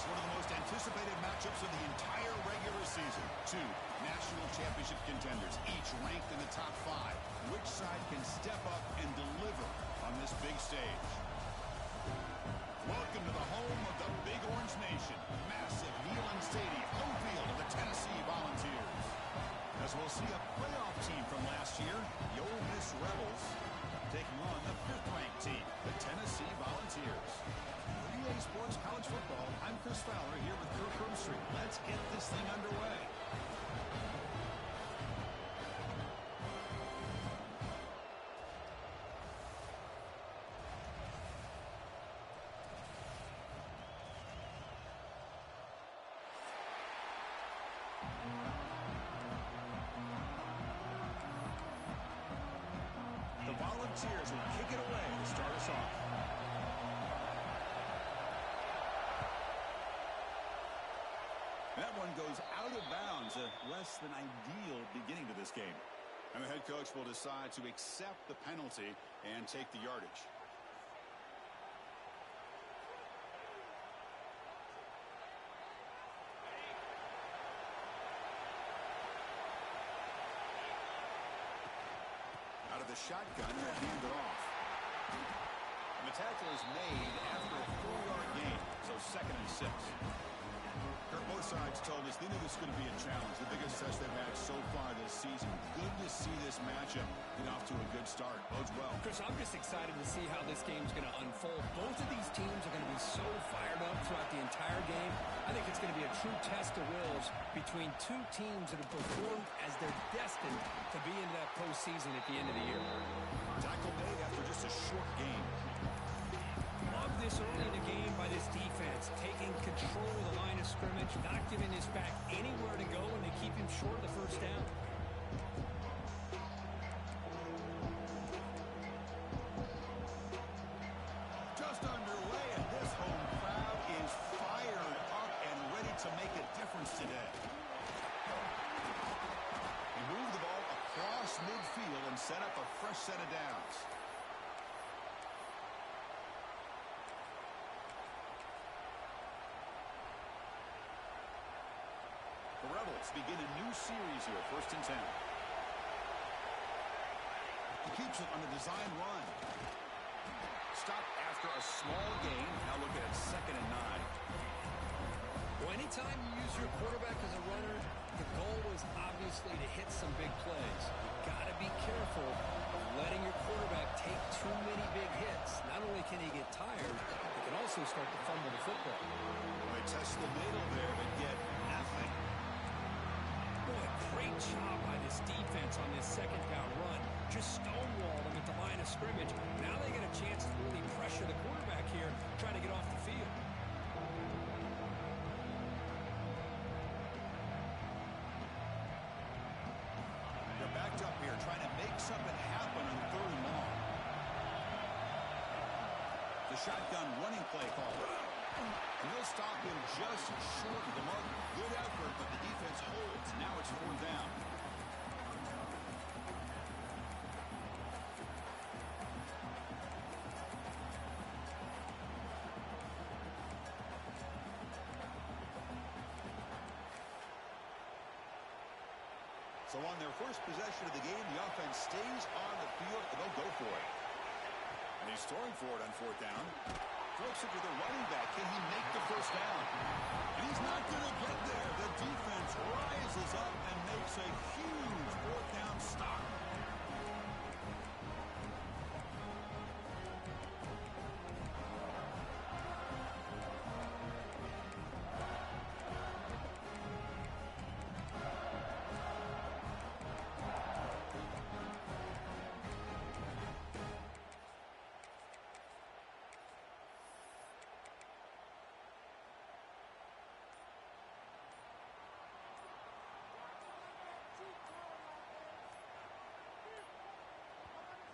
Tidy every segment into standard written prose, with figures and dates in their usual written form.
Next, one of the most anticipated matchups of the entire regular season. Two national championship contenders, each ranked in the top 5. Which side can step up and deliver on this big stage? Welcome to the home of the Big Orange Nation. Massive Neyland Stadium, home field of the Tennessee Volunteers. As we'll see a playoff team from last year, the Ole Miss Rebels, taking on the 5th-ranked team, the Tennessee Volunteers. For EA Sports College Football, I'm Chris Fowler here with Kirk Herbstreit. Let's get this thing underway. The Volunteers will kick it away to start us off. That one goes out of bounds. A less than ideal beginning to this game. And the head coach will decide to accept the penalty and take the yardage. Out of the shotgun, they'll hand it off. And the tackle is made after a 4-yard gain, so 2nd and 6. Kirk, both sides told us they knew this was going to be a challenge, the biggest test they've had so far this season. Good to see this matchup get off to a good start. Bodes well. Chris, I'm just excited to see how this game's going to unfold. Both of these teams are going to be so fired up throughout the entire game. I think it's going to be a true test of wills between two teams that have performed as they're destined to be into that postseason at the end of the year. Tackle made after just a short game. Love this early in the game by this defense, taking control of the line of scrimmage, not giving his back anywhere to go, and they keep him short of the first down. Just underway, and this home crowd is fired up and ready to make a difference today. He moved the ball across midfield and set up a fresh set of downs. The Rebels begin a new series here, 1st and 10. He keeps it on the design run. Stop after a small gain. Now look at it, 2nd and 9. Well, anytime you use your quarterback as a runner, the goal is obviously to hit some big plays. You've got to be careful of letting your quarterback take too many big hits. Not only can he get tired, he can also start to fumble the football. They test the middle there, but get nothing. Boy, great job by this defense on this 2nd down run. Just stonewalled them at the line of scrimmage. Now they get a chance to really pressure the quarterback here, trying to get off the field. They're backed up here, trying to make something happen on 3rd and long. The shotgun running play call. And they'll stop him just short of the mark. Good effort, but the defense holds. Now it's 4th down. So on their first possession of the game, the offense stays on the field, and they'll go for it. And he's throwing for it on 4th down. Flips it to the running back. Can he make the first down? And he's not going to get there. The defense rises up and makes a huge 4th down stop.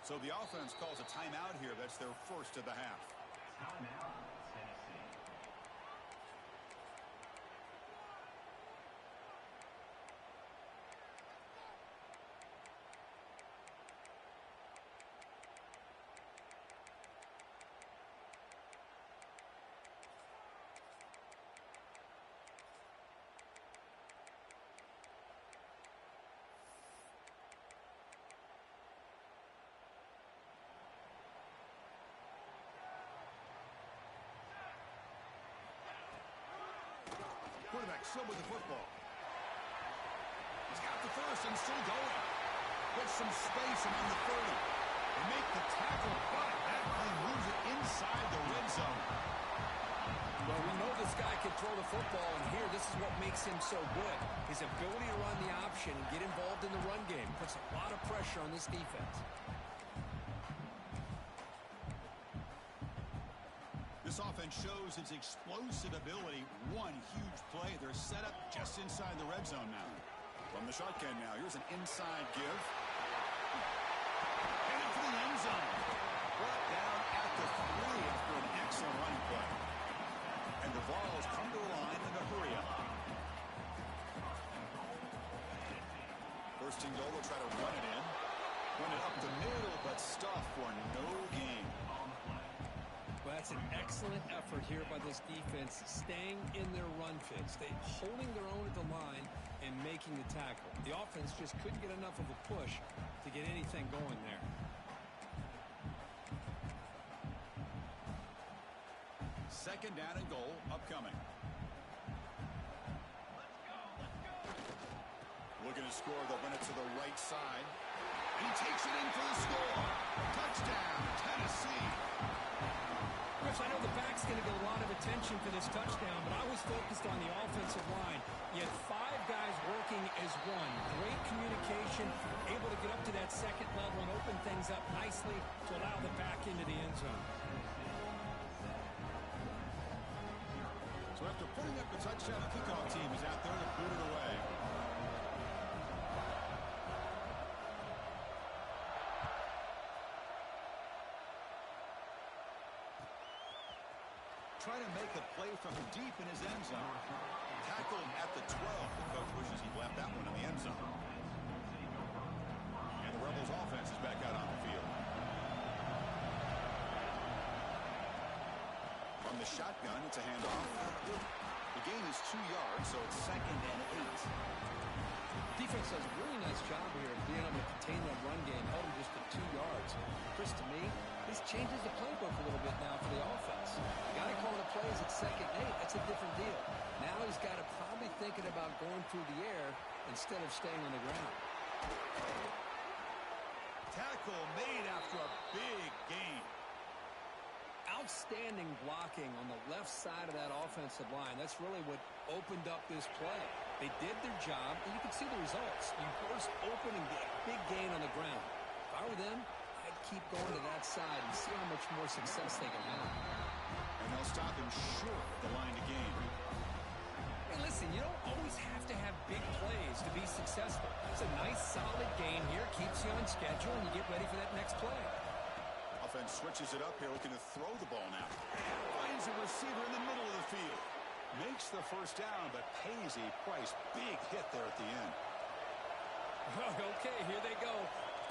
So the offense calls a timeout here. That's their first of the half. Timeout, Tennessee. still with the football. He's got the first and still going. Gets some space among the 30. They make the tackle, but that play moves it inside the red zone. Well, we know this guy can throw the football, and here, this is what makes him so good. His ability to run the option and get involved in the run game puts a lot of pressure on this defense. This offense shows its explosive ability. One huge play. They're set up just inside the red zone now. From the shotgun now, here's an inside give. Headed for the end zone. Brought down at the 3 after an excellent running play. And the Vols come to the line in a hurry up. First and goal, they'll try to run it in. Run it up the middle, but stuff for no gain. Well, that's an excellent effort here by this defense, staying in their run fits. They holding their own at the line and making the tackle. The offense just couldn't get enough of a push to get anything going there. Second down and goal upcoming. Looking to score, they'll run it to the right side. And he takes it in for the score. Touchdown, Tennessee. Chris, I know the back's going to get a lot of attention for this touchdown, but I was focused on the offensive line. You had 5 guys working as one. Great communication, able to get up to that second level and open things up nicely to allow the back into the end zone. So after putting up the touchdown, the kickoff team is out there to boot it away. Trying to make a play from deep in his end zone. Tackled at the 12. The coach wishes he left that one in the end zone. And the Rebels offense is back out on the field. From the shotgun, it's a handoff. The gain is 2 yards, so it's second and 8. Defense does a really nice job here of being able to contain that run game, held him just to 2 yards. Chris, to me, this changes the playbook a little bit now for the offense. The guy calling the plays at second and 8, that's a different deal. Now he's got to probably thinking about going through the air instead of staying on the ground. Tackle made after a big gain. Outstanding blocking on the left side of that offensive line. That's really what opened up this play. They did their job, and you can see the results. You burst open and get a big gain on the ground. If I were them, I'd keep going to that side and see how much more success they can have. And they'll stop him short of the line to gain. Hey, listen, you don't always have to have big plays to be successful. It's a nice, solid gain here. Keeps you on schedule, and you get ready for that next play. Offense switches it up here, looking to throw the ball now. Finds a receiver in the middle of the field. Makes the first down, but pays a price. Big hit there at the end. Okay, here they go.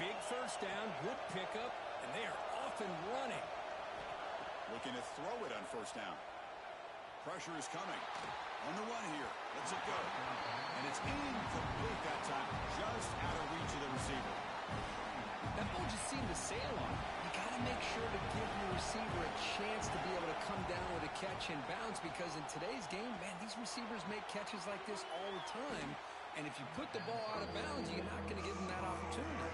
Big first down, good pickup, and they are off and running. Looking to throw it on first down. Pressure is coming. On the run here. Lets it go. And it's incomplete that time. Just out of reach of the receiver. That ball just seemed to sail on. You got to make sure to give your receiver a chance to be able to come down with a catch and bounce, because in today's game, man, these receivers make catches like this all the time. And if you put the ball out of bounds, you're not going to give them that opportunity.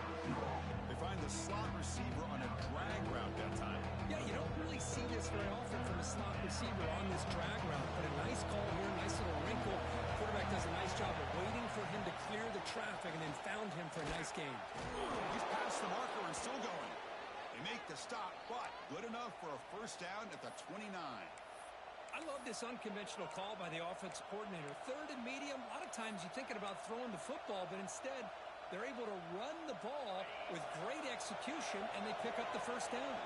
They find the slot receiver on a drag route that time. Yeah, you don't really see this very often from a slot receiver on this drag route. But a nice call here, nice little wrinkle. Quarterback does a nice job of waiting for him to clear the traffic and then found him for a nice gain. He's past the marker and still going. They make the stop, but good enough for a first down at the 29. I love this unconventional call by the offensive coordinator. Third and medium, a lot of times you're thinking about throwing the football, but instead they're able to run the ball with great execution, and they pick up the first down.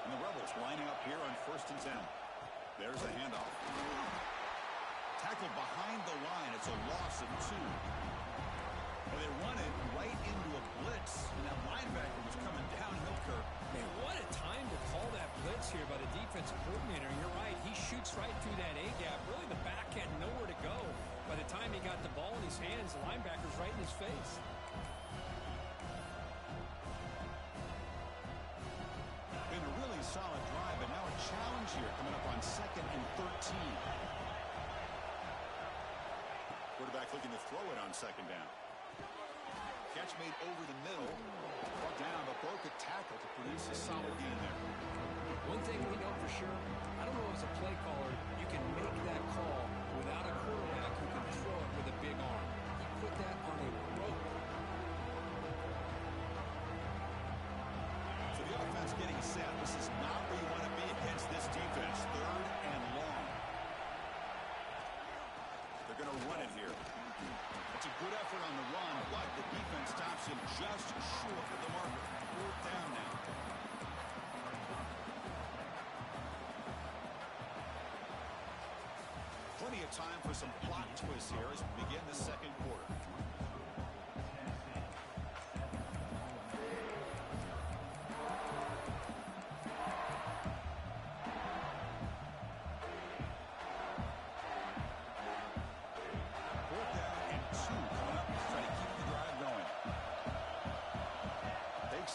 And the Rebels lining up here on 1st and 10. There's the handoff. Tackled behind the line. It's a loss of 2. Well, they run it right into a blitz, and that linebacker was coming downhill curve. Man, what a time to call that blitz here by the defensive coordinator. You're right. He shoots right through that A-gap. Really, the back had nowhere to go. By the time he got the ball in his hands, the linebacker's right in his face. Been a really solid drive, but now a challenge here coming up on 2nd and 13. Quarterback looking to throw it on second down. Catch made over the middle. Brought down, but broke a tackle to produce a solid gain there. One thing we know for sure, I don't know as a play caller, you can make that call without a quarterback who can throw it with a big arm. He put that on a rope. So the offense getting set. This is not where you want to be against this defense. 3rd and long. They're going to run it here. It's a good effort on the run, but the defense stops him just short of the marker. 4th down now. Plenty of time for some plot twists here as we begin the second quarter.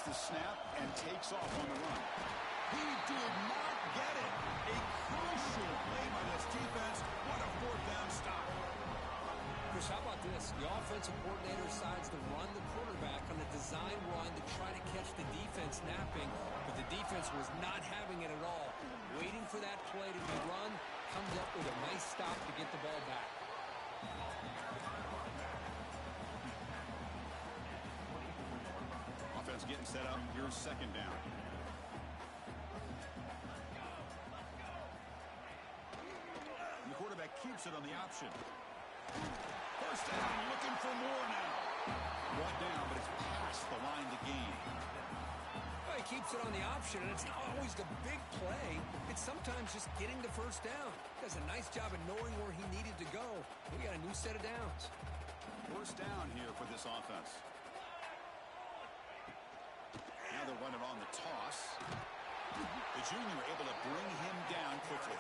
The snap and takes off on the run. He did not get it. A crucial play by this defense. What a 4th down stop. Chris, how about this? The offensive coordinator decides to run the quarterback on a design run to try to catch the defense napping, but the defense was not having it at all. Waiting for that play to be run, comes up with a nice stop to get the ball back. Offense getting set up. Here's second down. And the quarterback keeps it on the option. 1st down, looking for more now. Brought down, but it's past the line to gain. Well, he keeps it on the option, and it's not always the big play. It's sometimes just getting the 1st down. Does a nice job of knowing where he needed to go. We got a new set of downs. 1st down here for this offense. Now they're running on the toss. The junior able to bring him down quickly.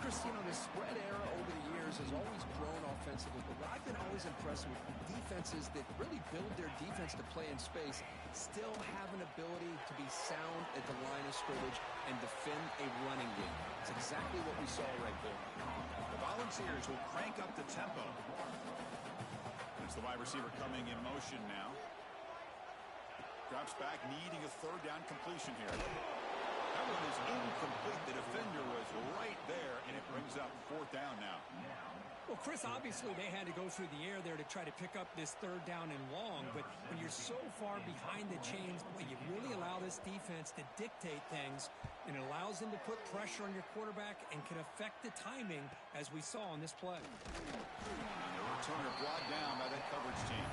Chris, you know, the spread era over the years has always grown offensively, but what I've been always impressed with defenses that really build their defense to play in space still have an ability to be sound at the line of scrimmage and defend a running game. It's exactly what we saw right there. The Volunteers will crank up the tempo. It's the wide receiver coming in motion now. Drops back, needing a 3rd down completion here. That one is incomplete. The defender was right there, and it brings up 4th down now. Well, Chris, obviously they had to go through the air there to try to pick up this 3rd down and long, but when you're so far behind the chains, you really allow this defense to dictate things, and it allows them to put pressure on your quarterback and can affect the timing, as we saw on this play. And the returner brought down by that coverage team.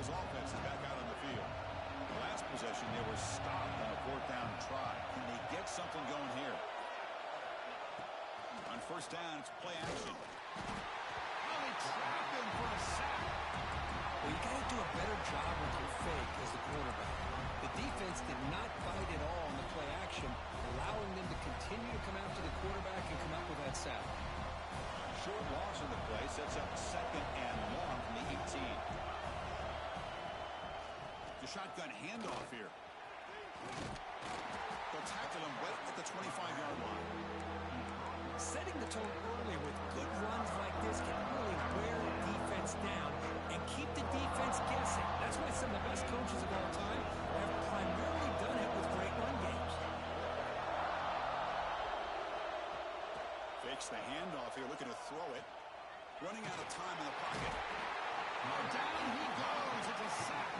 Offense is back out on the field. The last possession, they were stopped on a 4th down try. Can they get something going here? On 1st down, it's play action. Oh, they trap him for a sack. Well, you got to do a better job with your fake as the quarterback. The defense did not bite at all on the play action, allowing them to continue to come after the quarterback and come up with that sack. Short loss in the play sets up 2nd and long from the 18. The shotgun handoff here. They'll tackle him right at the 25-yard line. Setting the tone early with good runs like this can really wear the defense down and keep the defense guessing. That's why some of the best coaches of all time have primarily done it with great run games. Fakes the handoff here, looking to throw it. Running out of time in the pocket. Down he goes. It's a sack.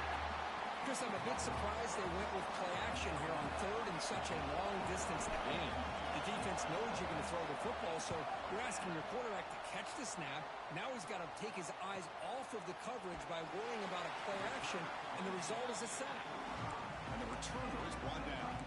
Chris, I'm a bit surprised they went with play action here on 3rd and such a long distance in the game. The defense knows you're going to throw the football, so you're asking your quarterback to catch the snap. Now he's got to take his eyes off of the coverage by worrying about a play action, and the result is a sack. And the returner is brought down.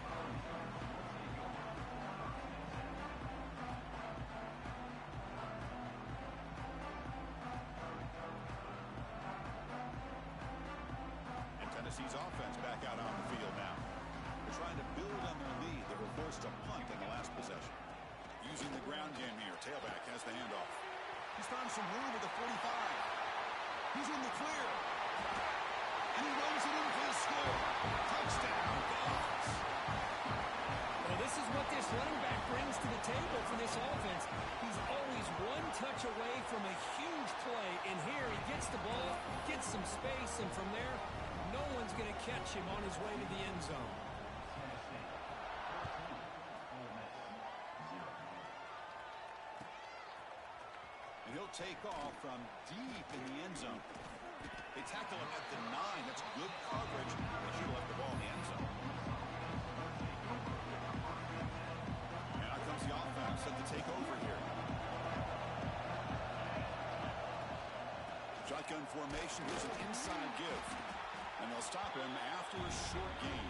Tennessee's offense back out on the field now. They're trying to build on their lead. They were forced to punt in the last possession. Using the ground game here. Tailback has the handoff. He's found some room at the 45. He's in the clear. And he runs it in for the score. Touchdown, Dolphins. Well, this is what this running back brings to the table for this offense. He's always one touch away from a huge play. And here he gets the ball, gets some space, and from there, no one's going to catch him on his way to the end zone. And he'll take off from deep in the end zone. They tackle him at the 9. That's good coverage. They should have left the ball in the end zone. And out comes the offense set to take over here. Shotgun formation. Here's an inside give. And they'll stop him after a short gain.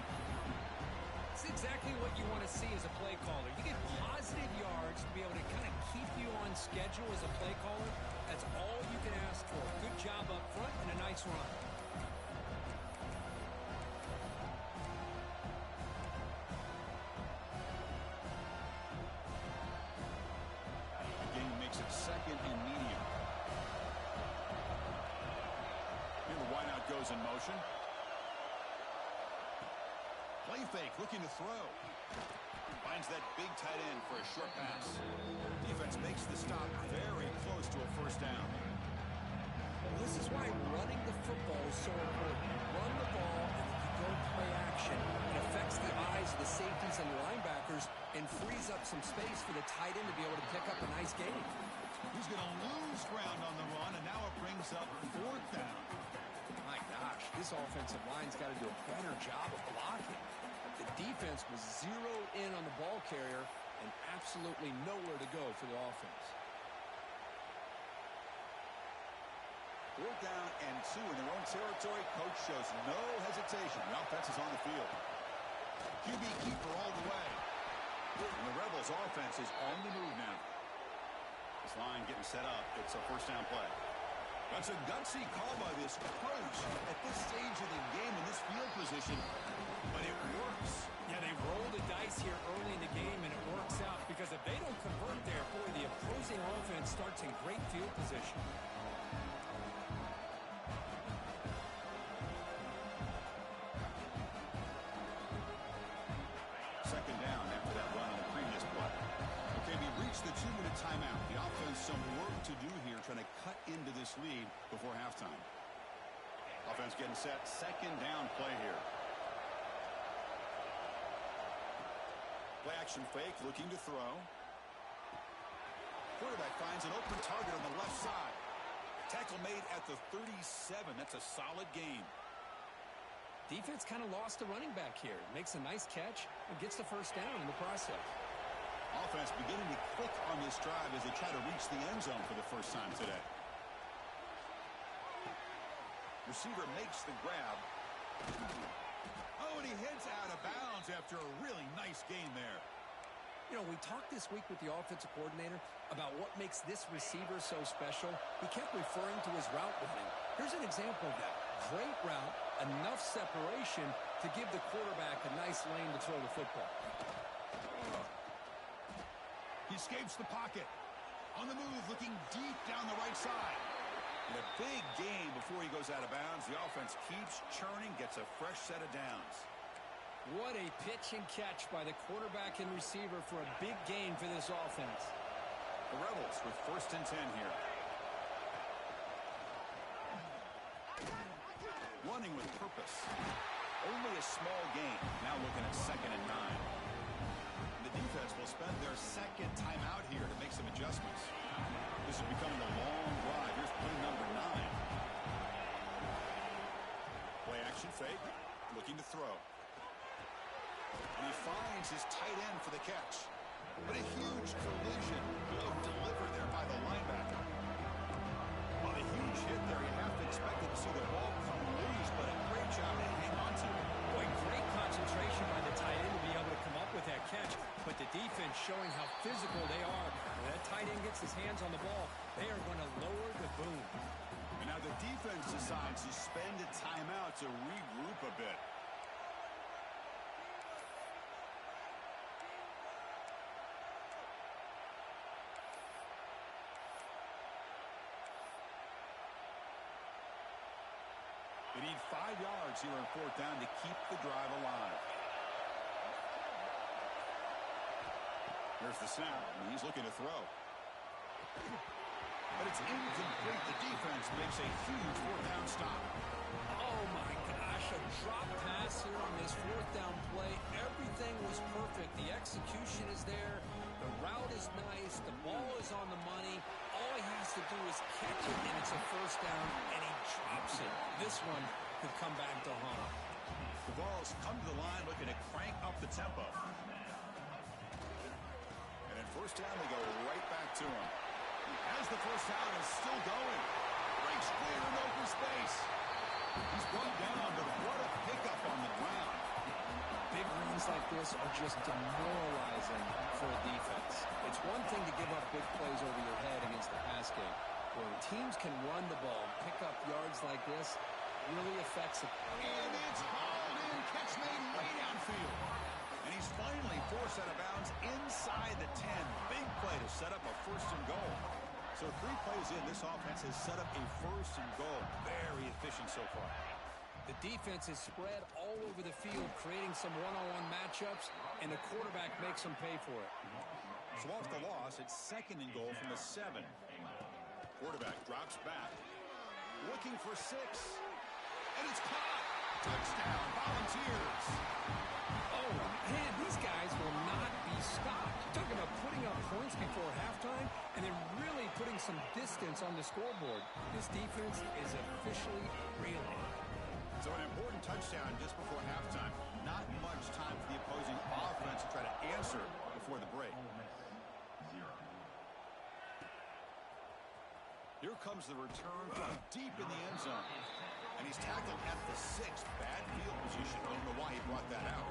It's exactly what you want to see as a play caller. You get positive yards to be able to kind of keep you on schedule as a play caller. That's all you can ask for. Good job up front and a nice run. Again, makes it second and medium. Here the wideout goes in motion. Play fake, looking to throw. Finds that big tight end for a short pass. Defense makes the stop very close to a first down. Well, this is why running the football is so important. Run the ball and then you go play action. It affects the eyes of the safeties and the linebackers and frees up some space for the tight end to be able to pick up a nice gain. He's going to lose ground on the run, and now it brings up fourth down. My gosh, this offensive line's got to do a better job of blocking. The defense was zeroed in on the ball carrier and absolutely nowhere to go for the offense. Fourth down and 2 in their own territory. Coach shows no hesitation. The offense is on the field. QB keeper all the way. And the Rebels' offense is on the move now. This line getting set up. It's a first down play. That's a gutsy call by this coach at this stage of the game in this field position. But it works. Yeah, they roll the dice here early in the game, and it works out because if they don't convert there, boy, the opposing offense starts in great field position. Second down after that run on the previous play. Okay, we reached the 2-minute timeout. The offense some work to do here trying to cut into this lead before halftime. Offense getting set. Second down play here. Play action fake, looking to throw. Quarterback finds an open target on the left side. Tackle made at the 37. That's a solid gain. Defense kind of lost the running back here. Makes a nice catch and gets the first down in the process. Offense beginning to click on this drive as they try to reach the end zone for the first time today. Receiver makes the grab. Oh, and he heads out of bounds after a really nice gain there. You know, we talked this week with the offensive coordinator about what makes this receiver so special. He kept referring to his route running. Here's an example of that. Great route, enough separation to give the quarterback a nice lane to throw the football. He escapes the pocket. On the move, looking deep down the right side. And a big gain before he goes out of bounds. The offense keeps churning, gets a fresh set of downs. What a pitch and catch by the quarterback and receiver for a big gain for this offense. The Rebels with first and 10 here. Running with purpose. Only a small gain. Now looking at second and 9. The defense will spend their second timeout here to make some adjustments. This is becoming a long drive. Here's play number 9. Play action fake. Looking to throw. And he finds his tight end for the catch. But a huge collision delivered there by the linebacker. On a huge hit there, you have to expect to see the ball come loose, but a great job to hang on to it. Boy, great concentration by the tight end to be able to come up with that catch, but the defense showing how physical they are. When that tight end gets his hands on the ball, they are going to lower the boom. And now the defense decides to spend a timeout to regroup a bit. It need 5 yards here on 4th down to keep the drive alive. Here's the snap, and he's looking to throw. But it's incomplete. The defense makes a huge 4th down stop. Oh, my gosh, a drop pass here on this 4th down play. Everything was perfect. The execution is there. The route is nice. The ball is on the money. All he has to do is catch it, and it's a 1st down, and he drops it. This one could come back to haunt. The Vols come to the line looking to crank up the tempo. And in 1st down, they go right back to him. As the 1st down is still going. Breaks clear in open space. He's brought down, but what a pickup on the ground. Big runs like this are just demoralizing for a defense. It's one thing to give up big plays over your head against the pass game. When teams can run the ball, pick up yards like this, really affects it. And it's hauled in. Catch made way downfield. And he's finally forced out of bounds inside the 10. Big play to set up a 1st and goal. So 3 plays in, this offense has set up a 1st and goal. Very efficient so far. The defense is spread all over the field, creating some one-on-one matchups, and the quarterback makes them pay for it. So off the loss, it's 2nd and goal from the 7. Quarterback drops back. Looking for 6. And it's caught. Touchdown, Volunteers. Oh, man, these guys will not be stopped. Talking about putting up points before halftime and then really putting some distance on the scoreboard. This defense is officially reeling. So an important touchdown just before halftime. Not much time for the opposing offense to try to answer before the break. Here comes the return from deep in the end zone. And he's tackled at the 6th. Bad field position. I don't know why he brought that out.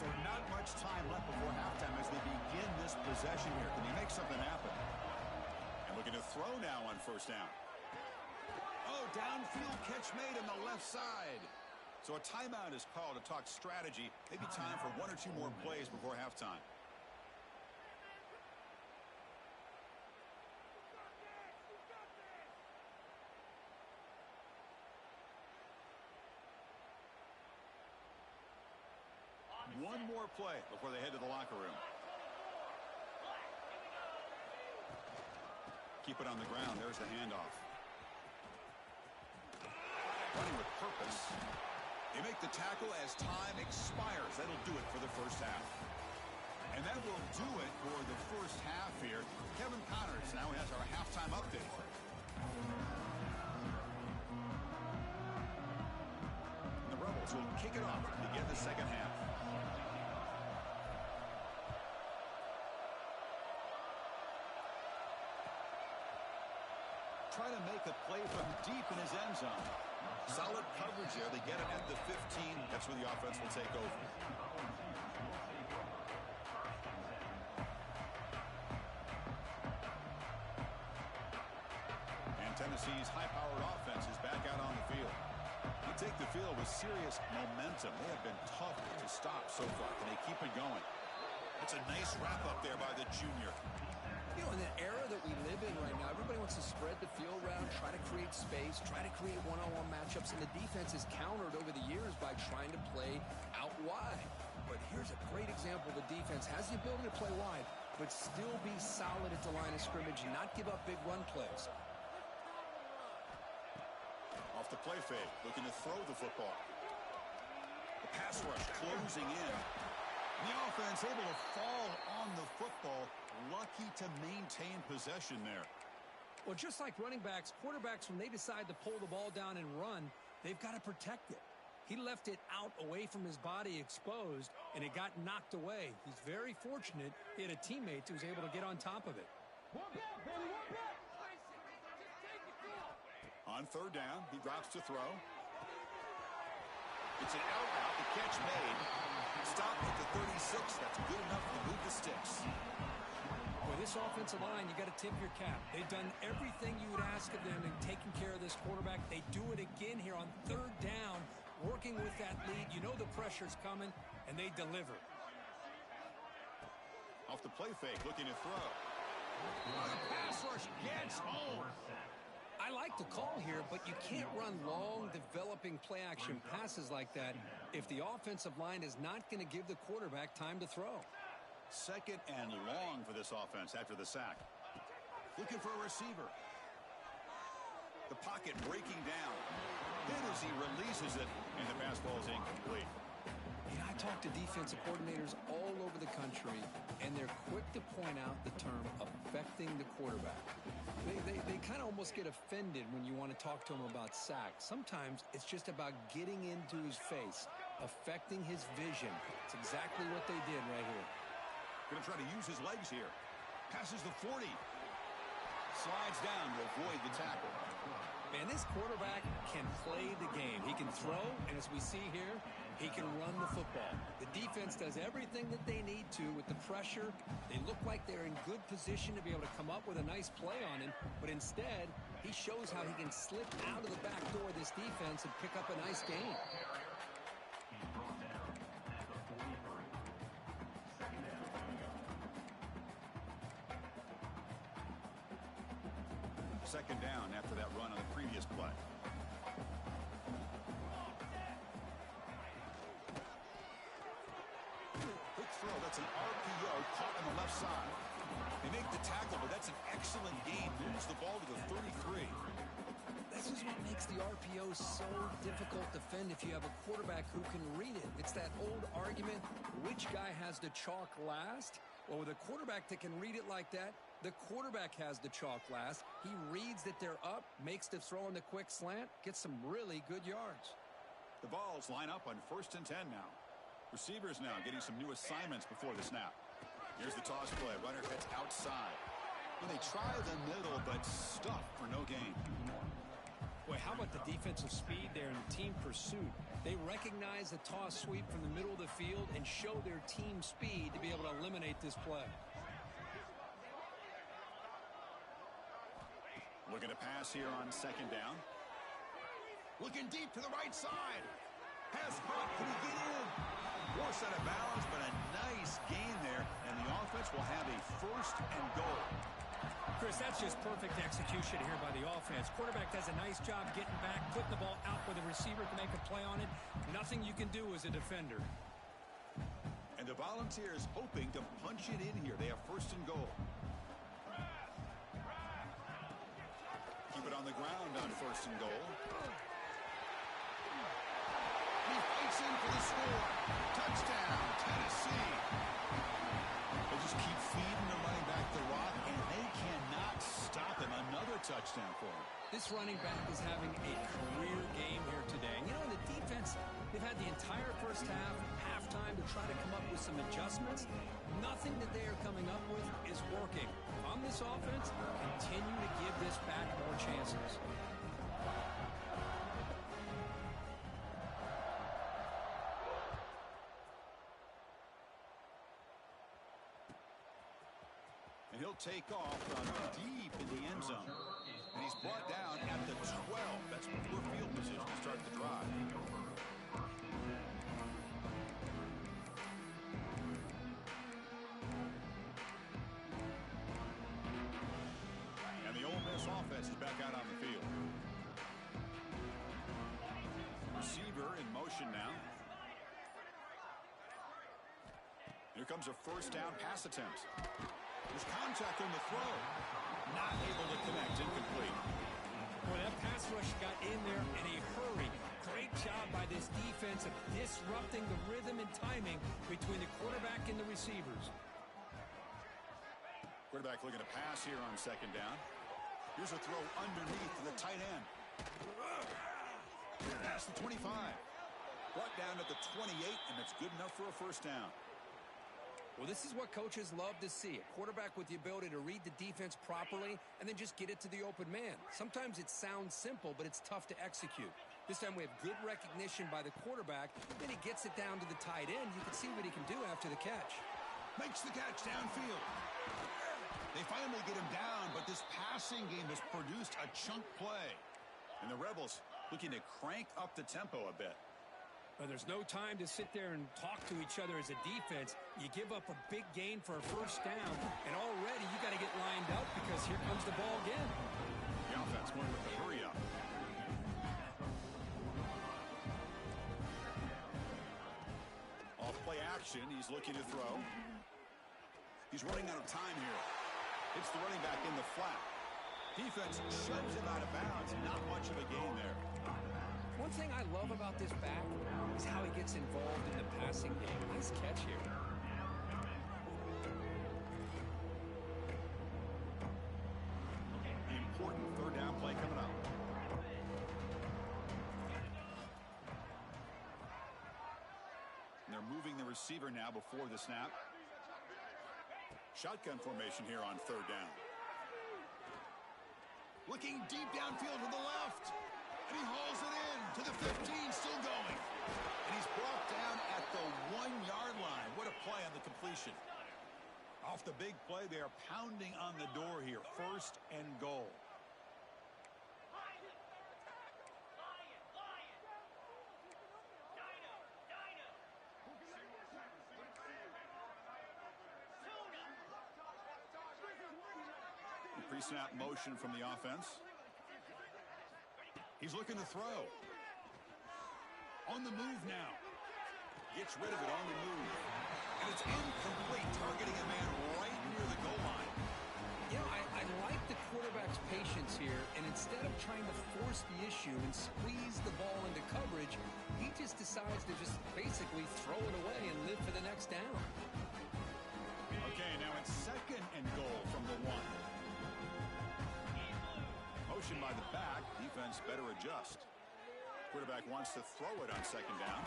So not much time left before halftime as they begin this possession here. Can he make something happen? And looking to throw now on 1st down. Oh, downfield catch made on the left side. So a timeout is called to talk strategy. Maybe time for 1 or 2 more plays before halftime. One more play before they head to the locker room. Keep it on the ground. There's the handoff. Running with purpose. They make the tackle as time expires. That'll do it for the 1st half. And that will do it for the 1st half here. Kevin Connors now has our halftime update. And the Rebels will kick it off to begin the 2nd half. Trying to make a play from deep in his end zone. Solid coverage there. They get it at the 15. That's where the offense will take over. And Tennessee's high-powered offense is back out on the field. They take the field with serious momentum. They have been tough to stop so far. Can they keep it going? It's a nice wrap-up there by the junior. You know, in the era that we live in right now, everybody wants to spread the field around, try to create space, try to create one-on-one matchups, and the defense is countered over the years by trying to play out wide. But here's a great example. The defense has the ability to play wide, but still be solid at the line of scrimmage and not give up big run plays. Off the play fake, looking to throw the football. The pass rush closing in. The offense able to fall on the football. Lucky to maintain possession there. Well, just like running backs, quarterbacks, when they decide to pull the ball down and run, they've got to protect it. He left it out away from his body exposed, and it got knocked away. He's very fortunate he had a teammate who was able to get on top of it. On 3rd down, he drops to throw. It's an out route. The catch made. Stop at the 36. That's good enough to move the sticks. With this offensive line, you got to tip your cap. They've done everything you would ask of them in taking care of this quarterback. They do it again here on 3rd down, working with that lead. You know the pressure's coming, and they deliver. Off the play fake, looking to throw. The pass rush gets home. I like the call here, but you can't run long, developing play-action passes like that if the offensive line is not going to give the quarterback time to throw. Second and long for this offense after the sack. Looking for a receiver. The pocket breaking down. Then as he releases it, and the pass ball is incomplete. Yeah, I talk to defensive coordinators all over the country, and they're quick to point out the term affecting the quarterback. They kind of almost get offended when you want to talk to them about sacks. Sometimes it's just about getting into his face, affecting his vision. It's exactly what they did right here. Going to try to use his legs here. Passes the 40. Slides down to avoid the tackle. Man, this quarterback can play the game. He can throw, and as we see here, he can run the football. The defense does everything that they need to with the pressure. They look like they're in good position to be able to come up with a nice play on him, but instead, he shows how he can slip out of the back door of this defense and pick up a nice gain. Second down after that run on the previous play. Quick throw. That's an RPO caught on the left side. They make the tackle, but that's an excellent gain. Moves the ball to the 33. This is what makes the RPO so difficult to defend if you have a quarterback who can read it. It's that old argument, which guy has the chalk last? Well, with a quarterback that can read it like that, the quarterback has the chalk last. He reads that they're up, makes the throw in the quick slant, gets some really good yards. The balls line up on 1st and 10 now. Receivers now getting some new assignments before the snap. Here's the toss play. Runner heads outside. Well, they try the middle, but stuff for no gain. Boy, how about the defensive speed there and the team pursuit? They recognize the toss sweep from the middle of the field and show their team speed to be able to eliminate this play. Looking to pass here on 2nd down. Looking deep to the right side. Pass caught. Can he get in? Forced out of balance, but a nice gain there. And the offense will have a 1st and goal. Chris, that's just perfect execution here by the offense. Quarterback does a nice job getting back, putting the ball out where the receiver can make a play on it. Nothing you can do as a defender. And the Volunteers hoping to punch it in here. They have 1st and goal. Keep it on the ground on 1st and goal. He fights in for the score. Touchdown, Tennessee. They just keep feeding the running back the rock, and they cannot stop him. Another touchdown for him. This running back is having a career game here today. And, you know, in the defense, they've had the entire first half, halftime, to try to come up with some adjustments. Nothing that they are coming up with is working. On this offense, continue to give this back more chances. And he'll take off from deep in the end zone. And he's brought down at the 12. That's poor field position to start the drive. And the Ole Miss offense is back out on the field. Receiver in motion now. Here comes a 1st down pass attempt. There's contact on the throw. Not able to connect. Incomplete. Boy, that pass rush got in there in a hurry. Great job by this defense of disrupting the rhythm and timing between the quarterback and the receivers. Quarterback looking to pass here on 2nd down. Here's a throw underneath to the tight end. Past the 25. Brought down at the 28, and that's good enough for a 1st down. Well, this is what coaches love to see. A quarterback with the ability to read the defense properly and then just get it to the open man. Sometimes it sounds simple, but it's tough to execute. This time we have good recognition by the quarterback. Then he gets it down to the tight end. You can see what he can do after the catch. Makes the catch downfield. They finally get him down, but this passing game has produced a chunk play. And the Rebels looking to crank up the tempo a bit. But there's no time to sit there and talk to each other as a defense. You give up a big gain for a first down, and already you got to get lined up because here comes the ball again. The offense going with the hurry up. Off play action, he's looking to throw. He's running out of time here. It's the running back in the flat. Defense shoves it out of bounds. Not much of a gain there. One thing I love about this back is how he gets involved in the passing game. Nice catch here. The important third down play coming up. And they're moving the receiver now before the snap. Shotgun formation here on third down. Looking deep downfield to the left. And he hauls it in to the 15, still going. And he's brought down at the 1-yard line. What a play on the completion. Off the big play, they are pounding on the door here. First and goal. Pre-snap motion from the offense. He's looking to throw. On the move now. Gets rid of it on the move. And it's incomplete, targeting a man right near the goal line. You know, I like the quarterback's patience here, and instead of trying to force the issue and squeeze the ball into coverage, he just decides to just basically throw it away and live for the next down. Okay, now it's second and goal from the 1. Motion by the back. Defense better adjust. Quarterback wants to throw it on second down.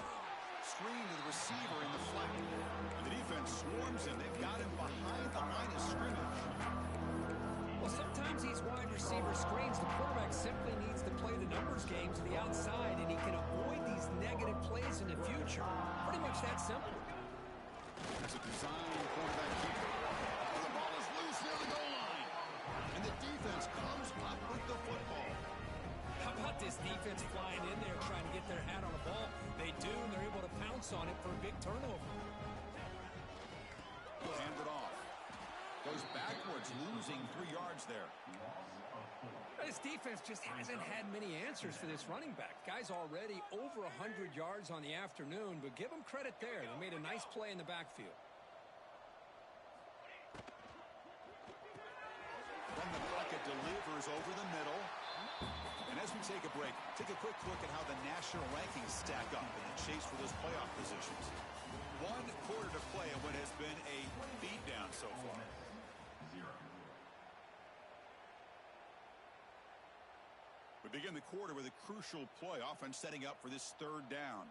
Screen to the receiver in the flat. And the defense swarms him. They've got him behind the line of scrimmage. Well, sometimes these wide receiver screens, the quarterback simply needs to play the numbers game to the outside, and he can avoid these negative plays in the future. Pretty much that simple. That's a design quarterback keeper. And the ball is loose near the goal line. And the defense comes up with the football. How about this defense flying in there trying to get their hat on a ball? They do, and they're able to pounce on it for a big turnover. Hand it off. Goes backwards, losing 3 yards there. This defense just hasn't had many answers for this running back. Guy's already over 100 yards on the afternoon, but give him credit there. They made a nice play in the backfield. From the pocket, delivers over the middle. And as we take a break, take a quick look at how the national rankings stack up in the chase for those playoff positions. 1 quarter to play in what has been a beatdown so far. We begin the quarter with a crucial play, offense setting up for this third down.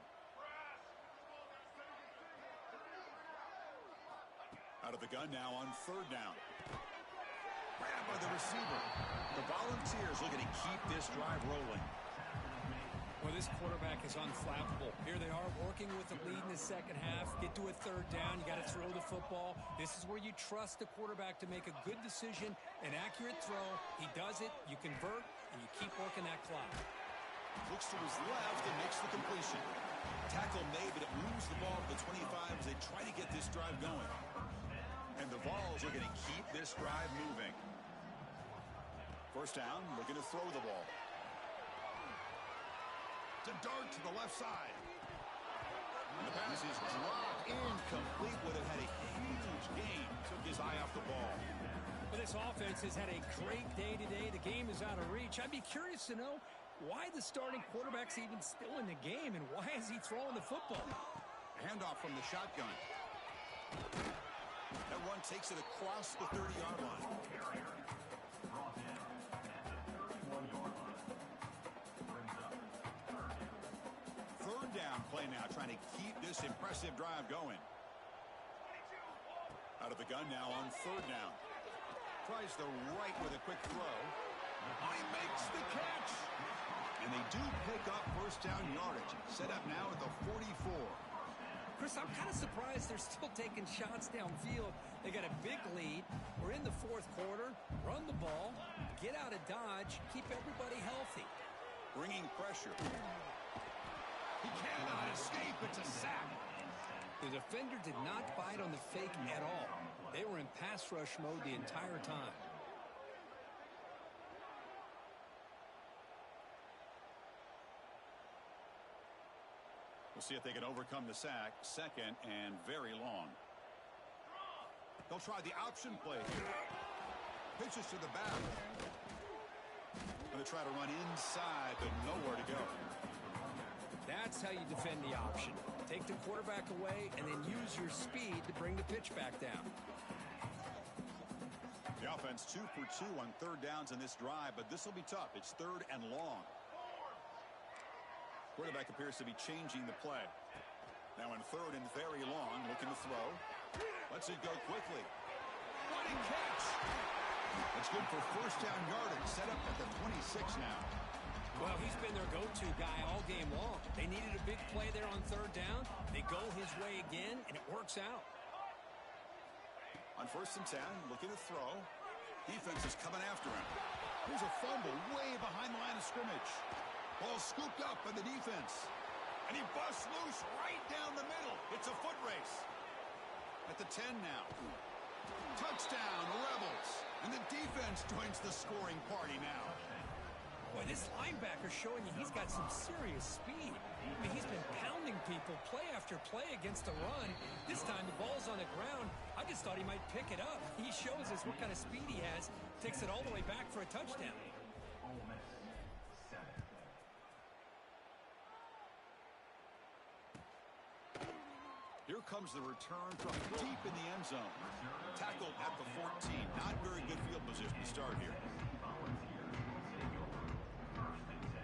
Out of the gun now on third down. Grabbed by the receiver. The Volunteers looking to keep this drive rolling. Well, this quarterback is unflappable. Here they are working with the lead in the second half. Get to a third down. You got to throw the football. This is where you trust the quarterback to make a good decision, an accurate throw. He does it. You convert, and you keep working that clock. Looks to his left and makes the completion. Tackle made, but it moves the ball to the 25 as they try to get this drive going. And the Vols are going to keep this drive moving. First down, looking to throw the ball. To dart to the left side. And the pass is dropped incomplete. Would have had a huge gain. Took his eye off the ball. But this offense has had a great day today. The game is out of reach. I'd be curious to know why the starting quarterback's even still in the game and why is he throwing the football? Handoff from the shotgun. That run takes it across the 30-yard line. Third down play now, trying to keep this impressive drive going. Out of the gun now on third down. Tries the right with a quick throw. Oh, he makes the catch. And they do pick up first down yardage. Set up now at the 44. Chris, I'm kind of surprised they're still taking shots downfield. They got a big lead. We're in the fourth quarter. Run the ball. Get out of Dodge. Keep everybody healthy. Bringing pressure. He cannot escape. It's a sack. The defender did not bite on the fake at all. They were in pass rush mode the entire time. We'll see if they can overcome the sack. Second and very long. They'll try the option play here. Pitches to the back. Going to try to run inside, but nowhere to go. That's how you defend the option. Take the quarterback away and then use your speed to bring the pitch back down. The offense 2 for 2 on third downs in this drive, but this will be tough. It's third and long. Quarterback appears to be changing the play. Now in third and very long, looking to throw. Lets it go quickly. Running catch. That's good for first down yardage. Set up at the 26 now. Well, he's been their go-to guy all game long. They needed a big play there on third down. They go his way again, and it works out. On first and 10, looking to throw. Defense is coming after him. Here's a fumble way behind the line of scrimmage. Ball scooped up by the defense. And he busts loose right down the middle. It's a foot race. At the 10 now. Touchdown, Rebels. And the defense joins the scoring party now. Boy, this linebacker's showing you he's got some serious speed. I mean, he's been pounding people play after play against the run. This time the ball's on the ground. I just thought he might pick it up. He shows us what kind of speed he has. Takes it all the way back for a touchdown. Ole Miss 7. Here comes the return from deep in the end zone. Tackled at the 14. Not very good field position to start here.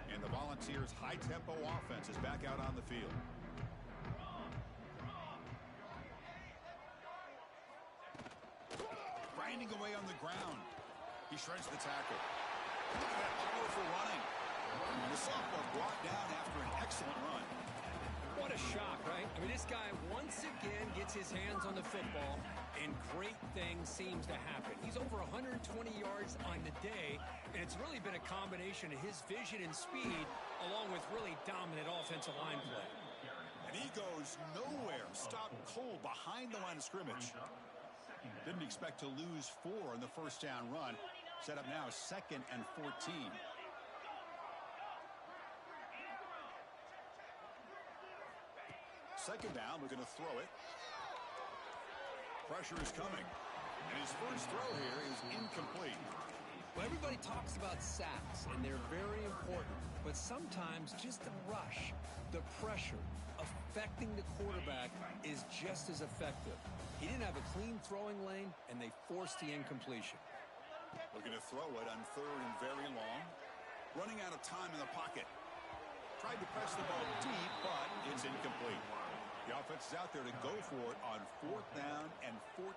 And the Volunteers' high-tempo offense is back out on the field. Grinding away on the ground. He shreds the tackle. Look at that powerful running. And the sophomore brought down after an excellent run. What a shock, right? I mean, this guy once again gets his hands on the football, and great things seems to happen. He's over 120 yards on the day, and it's really been a combination of his vision and speed, along with really dominant offensive line play. And he goes nowhere. Stopped cold behind the line of scrimmage. Didn't expect to lose 4 on the first down run. Set up now second and 14. Second down, we're going to throw it. Pressure is coming. And his first throw here is incomplete. Well, everybody talks about sacks, and they're very important. But sometimes just the rush, the pressure, affecting the quarterback is just as effective. He didn't have a clean throwing lane, and they forced the incompletion. Looking to throw it on third and very long. Running out of time in the pocket. Tried to press the ball deep, but it's incomplete. The offense is out there to go for it on fourth down and 14.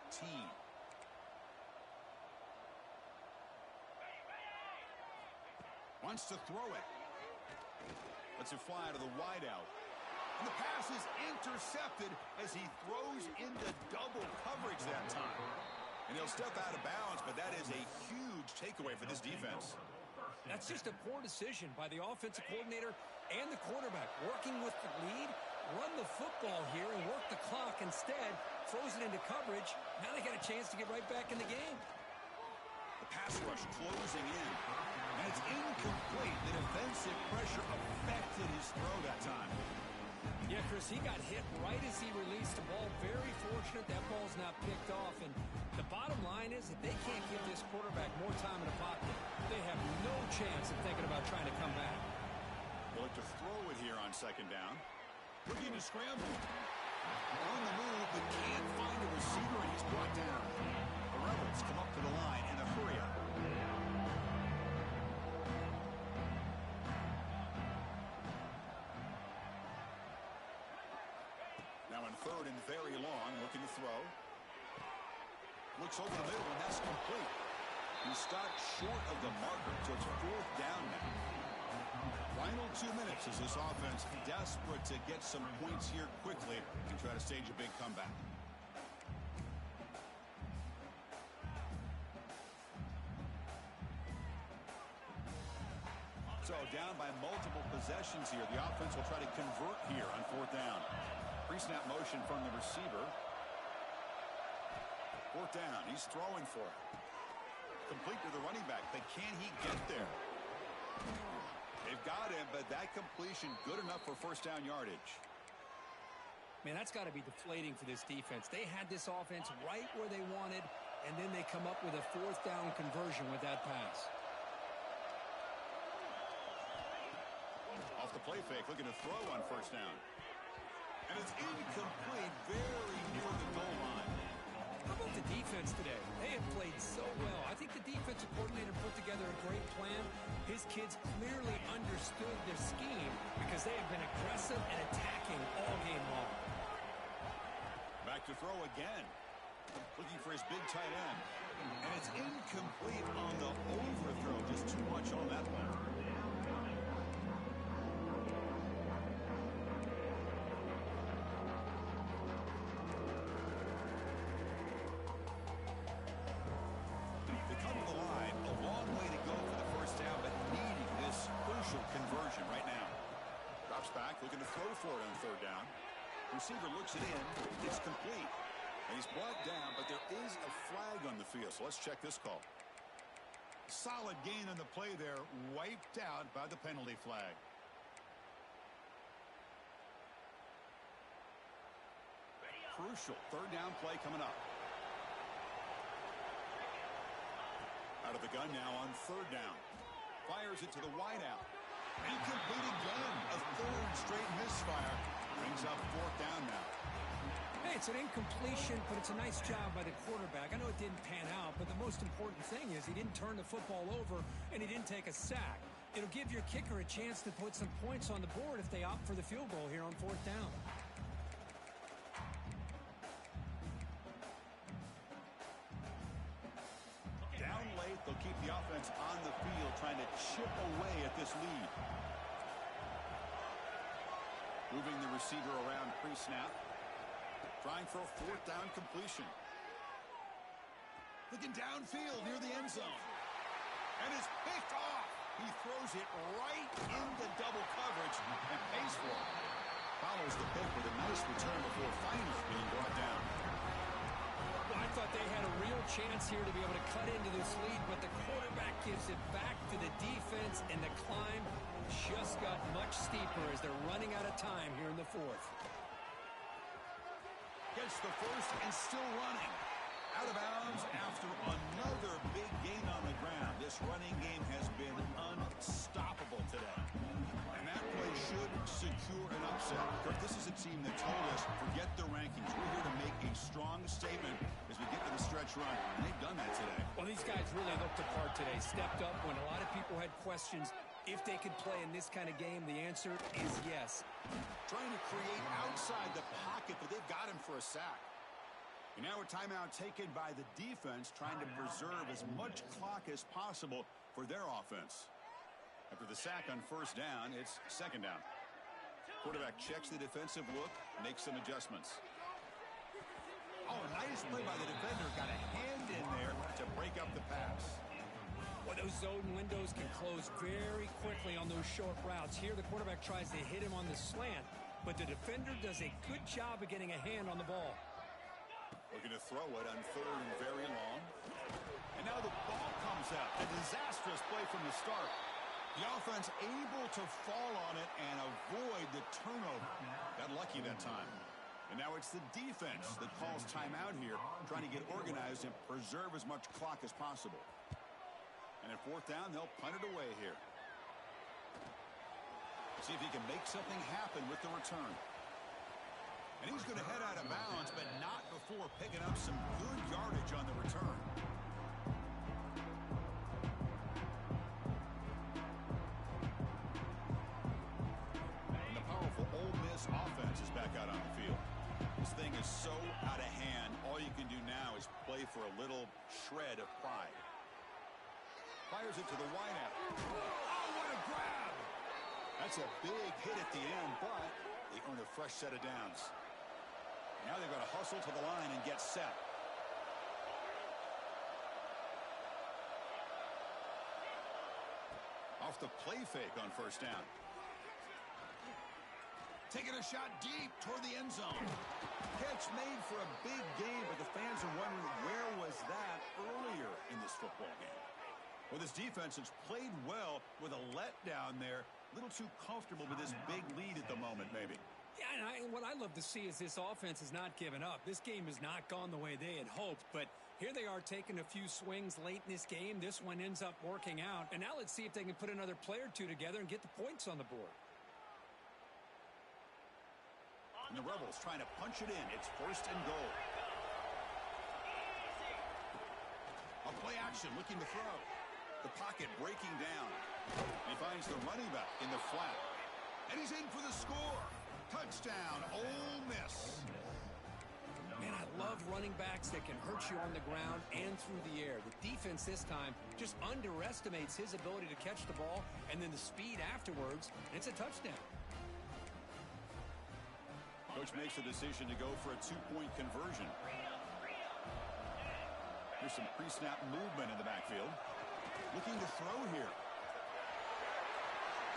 Wants to throw it. Lets it fly to the wideout. And the pass is intercepted as he throws into double coverage that time. And he'll step out of bounds, but that is a huge takeaway for this defense. That's just a poor decision by the offensive coordinator and the quarterback. Working with the lead, run the football here and work the clock. Instead, throws it into coverage. Now they got a chance to get right back in the game. The pass rush closing in. And it's incomplete. The defensive pressure affected his throw that time. Yeah, Chris, he got hit right as he released the ball. Very fortunate that ball's not picked off. And the bottom line is that they can't give this quarterback more time in the pocket. They have no chance of thinking about trying to come back. They'll look to throw it here on second down. Looking to scramble. On the move, but can't find a receiver, and he's brought down. The Rebels come up to the line in a hurry-up. Now in third and very long, looking to throw. Looks over the middle, and that's complete. He stopped short of the marker, so it's fourth down now. Final 2 minutes as this offense desperate to get some points here quickly and try to stage a big comeback. So down by multiple possessions here. The offense will try to convert here on 4th down. Pre-snap motion from the receiver. 4th down. He's throwing for it. Complete to the running back. But can he get there? They've got him, but that completion good enough for 1st down yardage. Man, that's got to be deflating for this defense. They had this offense right where they wanted, and then they come up with a 4th down conversion with that pass. Off the play fake, looking to throw on 1st down. And it's incomplete, very near the goal line. How about the defense today? They have played so well. I think the defensive coordinator put together a great plan. His kids clearly understood their scheme because they have been aggressive and attacking all game long. Back to throw again. Looking for his big tight end. And it's incomplete on the overthrow. Just too much on that one. They come to the line. A long way to go for the 1st down, but needing this crucial conversion right now. Drops back, looking to throw for it on 3rd down. Receiver looks it in. It's complete. And he's brought down, but there is a flag on the field. So let's check this call. Solid gain on the play there. Wiped out by the penalty flag. Crucial 3rd down play coming up. Out of the gun now on 3rd down. Fires it to the wideout. Incomplete again. A 3rd straight misfire. Brings up 4th down now. Hey, it's an incompletion, but it's a nice job by the quarterback. I know it didn't pan out, but the most important thing is he didn't turn the football over and he didn't take a sack. It'll give your kicker a chance to put some points on the board if they opt for the field goal here on 4th down. Down late, they'll keep the offense on the field trying to chip away at this lead. Moving the receiver around pre-snap. Trying for a 4th down completion. Looking downfield near the end zone. And it's picked off. He throws it right into double coverage and pays for it. Follows the pick with a nice return before finally being brought down. Well, I thought they had a real chance here to be able to cut into this lead, but the quarterback gives it back to the defense, and the climb just got much steeper as they're running out of time here in the 4th. Gets the 1st and still running. Out of bounds after another big gain on the ground. This running game has been unstoppable today. And that play should secure an upset. Kirk, this is a team that told us, forget the rankings. We're here to make a strong statement as we get to the stretch run. And they've done that today. Well, these guys really looked the part today. Stepped up when a lot of people had questions. If they could play in this kind of game, the answer is yes. Trying to create outside the pocket, but they've got him for a sack. And now a timeout taken by the defense, trying to preserve as much clock as possible for their offense. After the sack on 1st down, it's 2nd down. Quarterback checks the defensive look, makes some adjustments. Oh, nice play by the defender. Got a hand in there to break up the pass. Well, those zone windows can close very quickly on those short routes. Here, the quarterback tries to hit him on the slant, but the defender does a good job of getting a hand on the ball. Looking to throw it on 3rd and very long. And now the ball comes out. A disastrous play from the start. The offense able to fall on it and avoid the turnover. Got lucky that time. And now it's the defense that calls timeout here, trying to get organized and preserve as much clock as possible. And at 4th down, they'll punt it away here. See if he can make something happen with the return. And he's going to head out of bounds, but not before picking up some good yardage on the return. And the powerful Ole Miss offense is back out on the field. This thing is so out of hand, all you can do now is play for a little shred of pride. Fires it to the wideout. Oh, what a grab! That's a big hit at the end, but they earn a fresh set of downs. Now they've got to hustle to the line and get set. off the play fake on first down. Taking a shot deep toward the end zone. Catch made for a big gain, but the fans are wondering where was that earlier in this football game. Well, this defense has played well with a letdown there. A little too comfortable with this big lead at the moment, maybe. Yeah, and what I love to see is this offense has not given up. This game has not gone the way they had hoped, but here they are taking a few swings late in this game. This one ends up working out, and now let's see if they can put another play or two together and get the points on the board. And the Rebels trying to punch it in. It's first and goal. A play action looking to throw. The pocket breaking down. He finds the running back in the flat. And he's in for the score. Touchdown, Ole Miss. Man, I love running backs that can hurt you on the ground and through the air. The defense this time just underestimates his ability to catch the ball and then the speed afterwards, and it's a touchdown. Coach makes a decision to go for a two-point conversion. Here's some pre-snap movement in the backfield. Looking to throw here.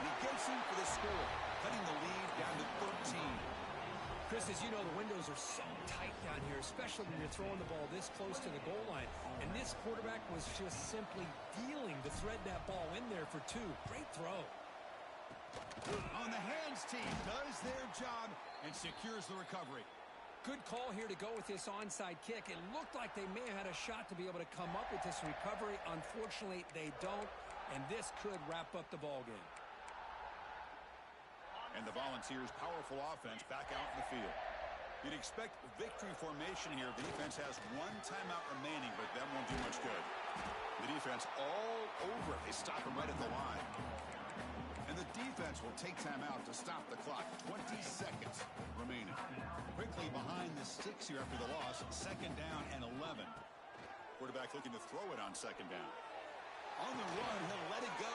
And he gets in for the score, cutting the lead down to 13. Chris, as you know, the windows are so tight down here, especially when you're throwing the ball this close to the goal line. And this quarterback was just simply dealing to thread that ball in there for two. Great throw. On the hands team does their job and secures the recovery. Good call here to go with this onside kick. It looked like they may have had a shot to be able to come up with this recovery. Unfortunately, they don't, and this could wrap up the ball game. And the Volunteers' powerful offense back out in the field. You'd expect victory formation here. The defense has one timeout remaining, but that won't do much good. The defense all over it. They stop him right at the line. And the defense will take time out to stop the clock. 20 seconds remaining. Quickly behind the sticks here after the loss. Second down and 11. Quarterback looking to throw it on second down. On the run, he'll let it go.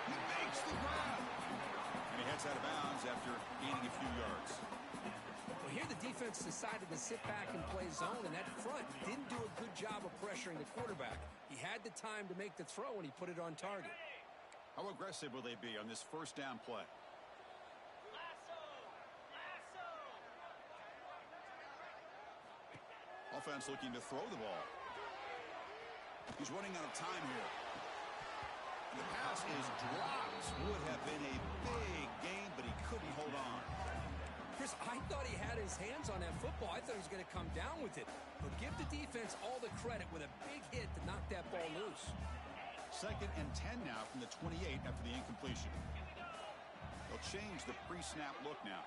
He makes the grab. And he heads out of bounds after gaining a few yards. Well, here the defense decided to sit back and play zone, and that front didn't do a good job of pressuring the quarterback. He had the time to make the throw, and he put it on target. How aggressive will they be on this first down play? Offense looking to throw the ball. He's running out of time here. And the pass is dropped. Would have been a big gain, but he couldn't hold on. Chris, I thought he had his hands on that football. I thought he was going to come down with it. But give the defense all the credit with a big hit to knock that ball loose. Second and 10 now from the 28 after the incompletion. They'll change the pre-snap look now.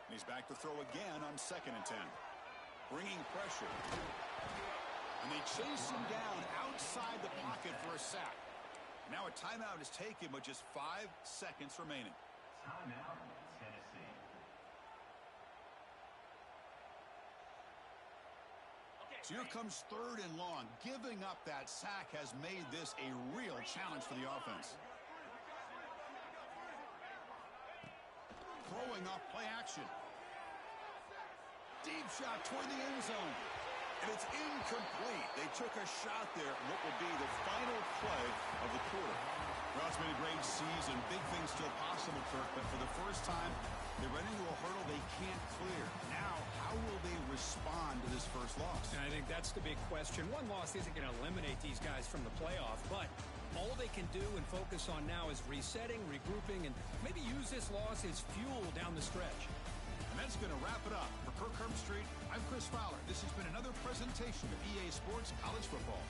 And he's back to throw again on second and 10. Bringing pressure. And they chase him down outside the pocket for a sack. Now a timeout is taken with just 5 seconds remaining. Timeout, Tennessee. So here comes third and long. Giving up that sack has made this a real challenge for the offense. Throwing off play action. Deep shot toward the end zone. And it's incomplete. They took a shot there. What will be the final play of the quarter. Well, it's been a great season. Big things still possible, Kirk. But for the first time, they run into a hurdle they can't clear. Now, how will they respond to this first loss? And I think that's the big question. One loss isn't going to eliminate these guys from the playoff, but all they can do and focus on now is resetting, regrouping, and maybe use this loss as fuel down the stretch. And that's going to wrap it up. For Kirk Herbstreit, I'm Chris Fowler. This has been another presentation of EA Sports College Football.